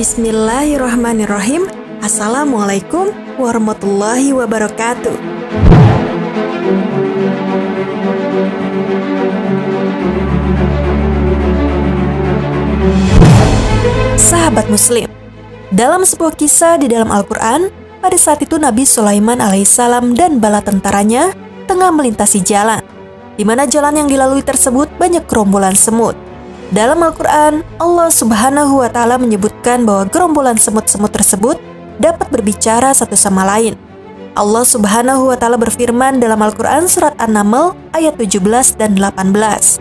Bismillahirrahmanirrahim. Assalamualaikum warahmatullahi wabarakatuh. Sahabat Muslim, dalam sebuah kisah di dalam Al-Quran, pada saat itu Nabi Sulaiman alaihissalam dan bala tentaranya tengah melintasi jalan, di mana jalan yang dilalui tersebut banyak gerombolan semut. Dalam Al-Quran, Allah Subhanahu wa Ta'ala menyebutkan bahwa gerombolan semut-semut tersebut dapat berbicara satu sama lain. Allah Subhanahu wa Ta'ala berfirman dalam Al-Quran surat An-Naml ayat 17 dan 18.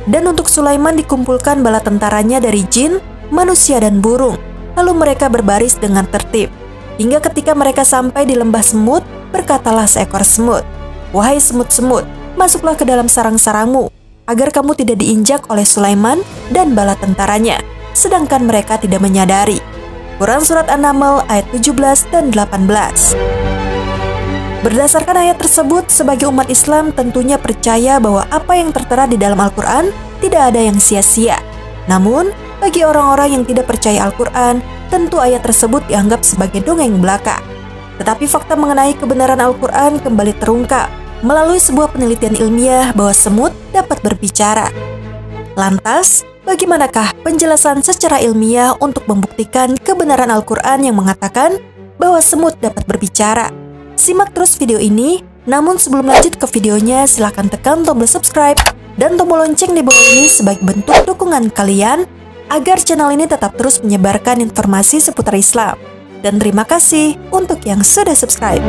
Dan untuk Sulaiman dikumpulkan bala tentaranya dari jin, manusia dan burung, lalu mereka berbaris dengan tertib. Hingga ketika mereka sampai di lembah semut, berkatalah seekor semut, "Wahai semut-semut, masuklah ke dalam sarang-sarangmu, agar kamu tidak diinjak oleh Sulaiman dan bala tentaranya, sedangkan mereka tidak menyadari." Quran Surat An-Naml ayat 17 dan 18. Berdasarkan ayat tersebut, sebagai umat Islam tentunya percaya bahwa apa yang tertera di dalam Al-Quran tidak ada yang sia-sia. Namun, bagi orang-orang yang tidak percaya Al-Quran, tentu ayat tersebut dianggap sebagai dongeng belaka. Tetapi fakta mengenai kebenaran Al-Quran kembali terungkap melalui sebuah penelitian ilmiah bahwa semut dapat berbicara. Lantas, bagaimanakah penjelasan secara ilmiah untuk membuktikan kebenaran Al-Quran yang mengatakan bahwa semut dapat berbicara? Simak terus video ini, namun sebelum lanjut ke videonya, silahkan tekan tombol subscribe dan tombol lonceng di bawah ini sebagai bentuk dukungan kalian agar channel ini tetap terus menyebarkan informasi seputar Islam. Dan terima kasih untuk yang sudah subscribe.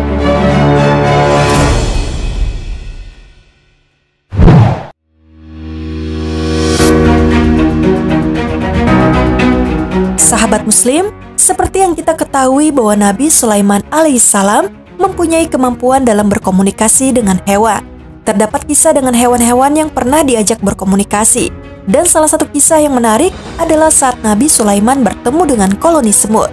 Sahabat Muslim, seperti yang kita ketahui bahwa Nabi Sulaiman alaihissalam mempunyai kemampuan dalam berkomunikasi dengan hewan. Terdapat kisah dengan hewan-hewan yang pernah diajak berkomunikasi. Dan salah satu kisah yang menarik adalah saat Nabi Sulaiman bertemu dengan koloni semut.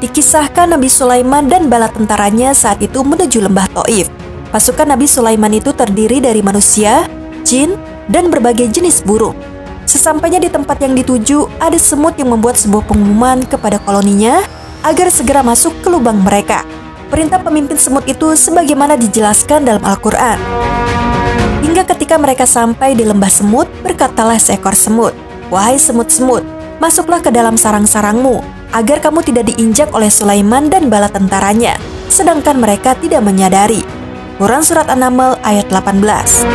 Dikisahkan Nabi Sulaiman dan bala tentaranya saat itu menuju lembah Thaif. Pasukan Nabi Sulaiman itu terdiri dari manusia, jin, dan berbagai jenis burung. Sesampainya di tempat yang dituju, ada semut yang membuat sebuah pengumuman kepada koloninya agar segera masuk ke lubang mereka. Perintah pemimpin semut itu sebagaimana dijelaskan dalam Al-Quran. Hingga ketika mereka sampai di lembah semut, berkatalah seekor semut, "Wahai semut-semut, masuklah ke dalam sarang-sarangmu, agar kamu tidak diinjak oleh Sulaiman dan bala tentaranya, sedangkan mereka tidak menyadari." Quran Surat An-Naml ayat 18.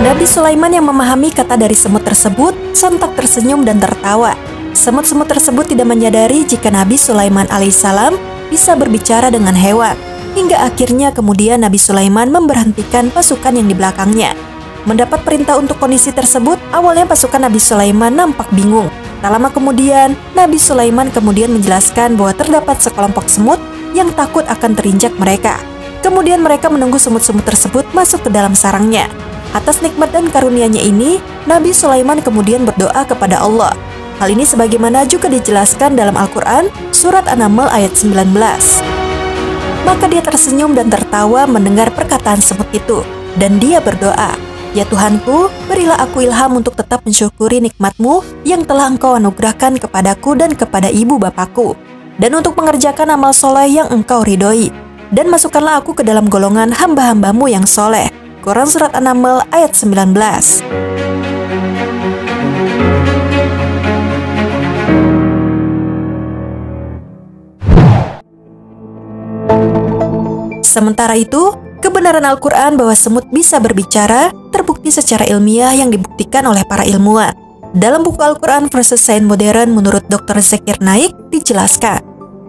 Nabi Sulaiman yang memahami kata dari semut tersebut sontak tersenyum dan tertawa. Semut-semut tersebut tidak menyadari jika Nabi Sulaiman alaihissalam bisa berbicara dengan hewan. Hingga akhirnya kemudian Nabi Sulaiman memberhentikan pasukan yang di belakangnya. Mendapat perintah untuk kondisi tersebut, awalnya pasukan Nabi Sulaiman nampak bingung. Tak lama kemudian, Nabi Sulaiman kemudian menjelaskan bahwa terdapat sekelompok semut yang takut akan terinjak mereka. Kemudian mereka menunggu semut-semut tersebut masuk ke dalam sarangnya. Atas nikmat dan karunia-Nya ini, Nabi Sulaiman kemudian berdoa kepada Allah. Hal ini sebagaimana juga dijelaskan dalam Al-Quran, Surat An-Naml ayat 19. Maka dia tersenyum dan tertawa mendengar perkataan semut itu. Dan dia berdoa, "Ya Tuhanku, berilah aku ilham untuk tetap mensyukuri nikmat-Mu yang telah Engkau anugerahkan kepadaku dan kepada ibu bapakku. Dan untuk mengerjakan amal soleh yang Engkau ridhoi. Dan masukkanlah aku ke dalam golongan hamba-hamba-Mu yang soleh." Quran Surat An-Naml ayat 19. Sementara itu, kebenaran Al-Quran bahwa semut bisa berbicara terbukti secara ilmiah yang dibuktikan oleh para ilmuwan. Dalam buku Al-Quran versus Sains Modern menurut Dr. Zakir Naik dijelaskan,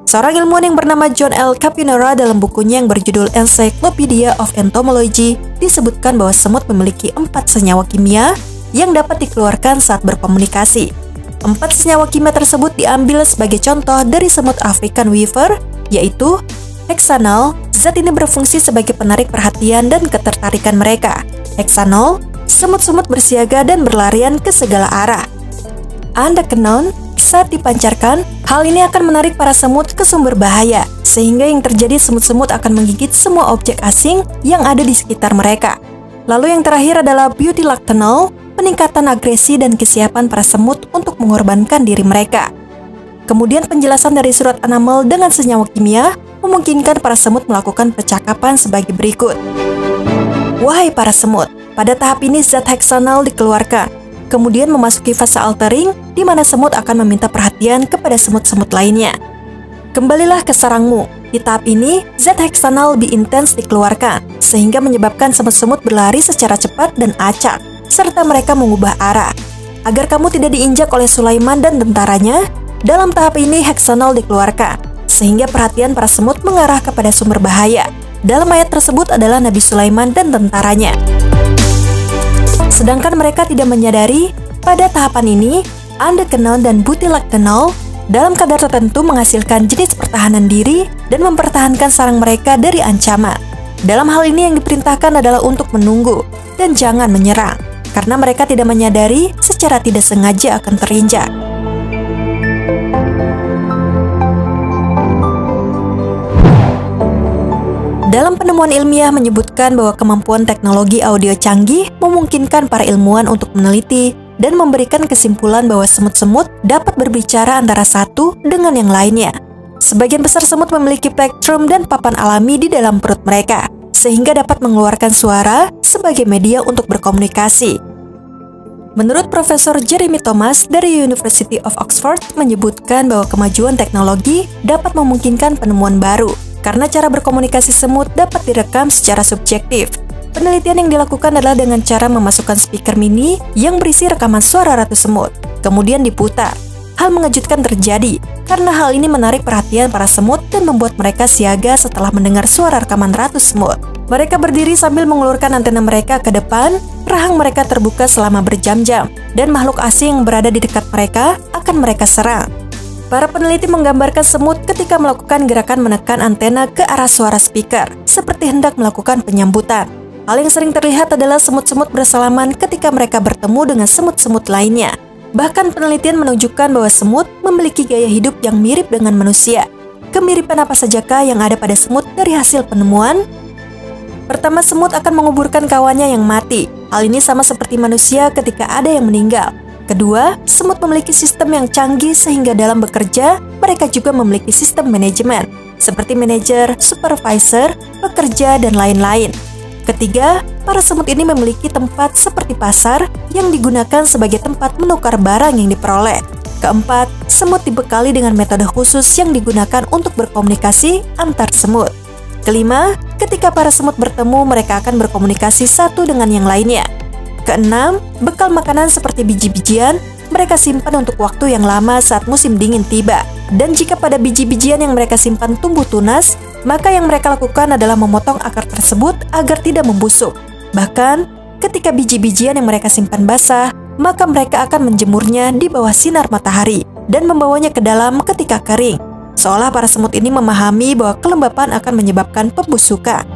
seorang ilmuwan yang bernama John L. Capinera dalam bukunya yang berjudul Encyclopedia of Entomology disebutkan bahwa semut memiliki 4 senyawa kimia yang dapat dikeluarkan saat berkomunikasi. 4 senyawa kimia tersebut diambil sebagai contoh dari semut African Weaver, yaitu heksanol. Zat ini berfungsi sebagai penarik perhatian dan ketertarikan mereka. Heksanol, semut-semut bersiaga dan berlarian ke segala arah. Androgenon, saat dipancarkan, hal ini akan menarik para semut ke sumber bahaya, sehingga yang terjadi semut-semut akan menggigit semua objek asing yang ada di sekitar mereka. Lalu yang terakhir adalah butylactanol, peningkatan agresi dan kesiapan para semut untuk mengorbankan diri mereka. Kemudian penjelasan dari surat An-Naml dengan senyawa kimia memungkinkan para semut melakukan percakapan sebagai berikut. Wahai para semut, pada tahap ini zat heksanal dikeluarkan, kemudian memasuki fase altering di mana semut akan meminta perhatian kepada semut-semut lainnya. Kembalilah ke sarangmu. Di tahap ini, zat heksanal lebih intens dikeluarkan, sehingga menyebabkan semut-semut berlari secara cepat dan acak, serta mereka mengubah arah. Agar kamu tidak diinjak oleh Sulaiman dan tentaranya, dalam tahap ini heksanal dikeluarkan, sehingga perhatian para semut mengarah kepada sumber bahaya. Dalam ayat tersebut adalah Nabi Sulaiman dan tentaranya. Sedangkan mereka tidak menyadari, pada tahapan ini, Andekenal dan Butilekkenal dalam kadar tertentu menghasilkan jenis pertahanan diri dan mempertahankan sarang mereka dari ancaman. Dalam hal ini yang diperintahkan adalah untuk menunggu dan jangan menyerang, karena mereka tidak menyadari secara tidak sengaja akan terinjak. Dalam penemuan ilmiah menyebutkan bahwa kemampuan teknologi audio canggih memungkinkan para ilmuwan untuk meneliti dan memberikan kesimpulan bahwa semut-semut dapat berbicara antara satu dengan yang lainnya. Sebagian besar semut memiliki plektrum dan papan alami di dalam perut mereka, sehingga dapat mengeluarkan suara sebagai media untuk berkomunikasi. Menurut Profesor Jeremy Thomas dari University of Oxford menyebutkan bahwa kemajuan teknologi dapat memungkinkan penemuan baru, karena cara berkomunikasi semut dapat direkam secara subjektif. Penelitian yang dilakukan adalah dengan cara memasukkan speaker mini yang berisi rekaman suara ratu semut, kemudian diputar. Hal mengejutkan terjadi, karena hal ini menarik perhatian para semut dan membuat mereka siaga setelah mendengar suara rekaman ratu semut. Mereka berdiri sambil mengulurkan antena mereka ke depan, rahang mereka terbuka selama berjam-jam, dan makhluk asing yang berada di dekat mereka akan mereka serang. Para peneliti menggambarkan semut ketika melakukan gerakan menekan antena ke arah suara speaker, seperti hendak melakukan penyambutan. Hal yang sering terlihat adalah semut-semut bersalaman ketika mereka bertemu dengan semut-semut lainnya. Bahkan penelitian menunjukkan bahwa semut memiliki gaya hidup yang mirip dengan manusia. Kemiripan apa sajakah yang ada pada semut dari hasil penemuan? Pertama, semut akan menguburkan kawannya yang mati. Hal ini sama seperti manusia ketika ada yang meninggal. Kedua, semut memiliki sistem yang canggih sehingga dalam bekerja, mereka juga memiliki sistem manajemen, seperti manajer, supervisor, pekerja, dan lain-lain. Ketiga, para semut ini memiliki tempat seperti pasar yang digunakan sebagai tempat menukar barang yang diperoleh. Keempat, semut dibekali dengan metode khusus yang digunakan untuk berkomunikasi antar semut. Kelima, ketika para semut bertemu, mereka akan berkomunikasi satu dengan yang lainnya. Keenam, bekal makanan seperti biji-bijian mereka simpan untuk waktu yang lama saat musim dingin tiba. Dan jika pada biji-bijian yang mereka simpan tumbuh tunas, maka yang mereka lakukan adalah memotong akar tersebut agar tidak membusuk. Bahkan, ketika biji-bijian yang mereka simpan basah, maka mereka akan menjemurnya di bawah sinar matahari dan membawanya ke dalam ketika kering. Seolah para semut ini memahami bahwa kelembapan akan menyebabkan pembusukan.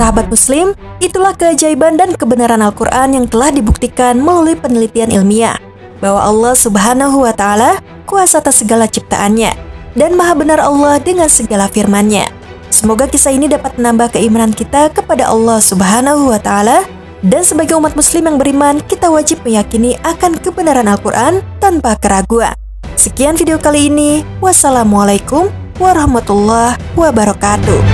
Sahabat Muslim, itulah keajaiban dan kebenaran Al-Quran yang telah dibuktikan melalui penelitian ilmiah bahwa Allah Subhanahu wa Ta'ala kuasa atas segala ciptaannya dan maha benar Allah dengan segala firman-Nya. Semoga kisah ini dapat menambah keimanan kita kepada Allah Subhanahu wa Ta'ala, dan sebagai umat Muslim yang beriman, kita wajib meyakini akan kebenaran Al-Quran tanpa keraguan. Sekian video kali ini. Wassalamualaikum warahmatullahi wabarakatuh.